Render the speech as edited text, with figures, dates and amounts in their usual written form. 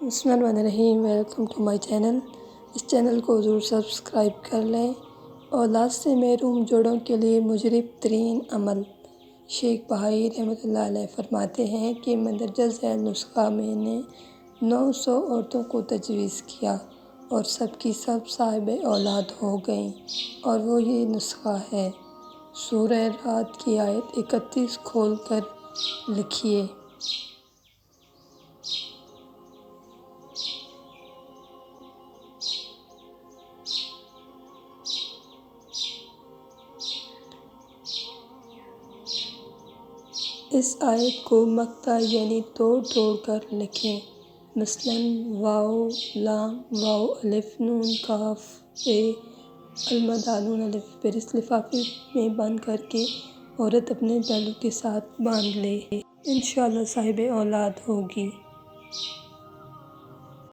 بسم اللہ الرحمن الرحیم، ویلکم ٹو مائی چینل۔ اس چینل کو ضرور سبسکرائب کر لیں۔ اولاد سے محروم جوڑوں کے لیے مجرب ترین عمل۔ شیخ بہائی رحمۃ اللہ علیہ فرماتے ہیں کہ مندرجہ ذیل نسخہ میں نے 900 عورتوں کو تجویز کیا اور سب کی سب صاحب اولاد ہو گئیں، اور وہ یہ نسخہ ہے۔ سورہ رعد کی آیت 31 کھول کر لکھیے۔ اس آیت کو مقطع یعنی توڑ کر لکھیں۔ مثلاً واو لام واو الف نون کاف المد نون الف، پھر اس لفافے میں بند کر کے عورت اپنے پہلو کے ساتھ باندھ لے۔ انشاءاللہ صاحب اولاد ہوگی۔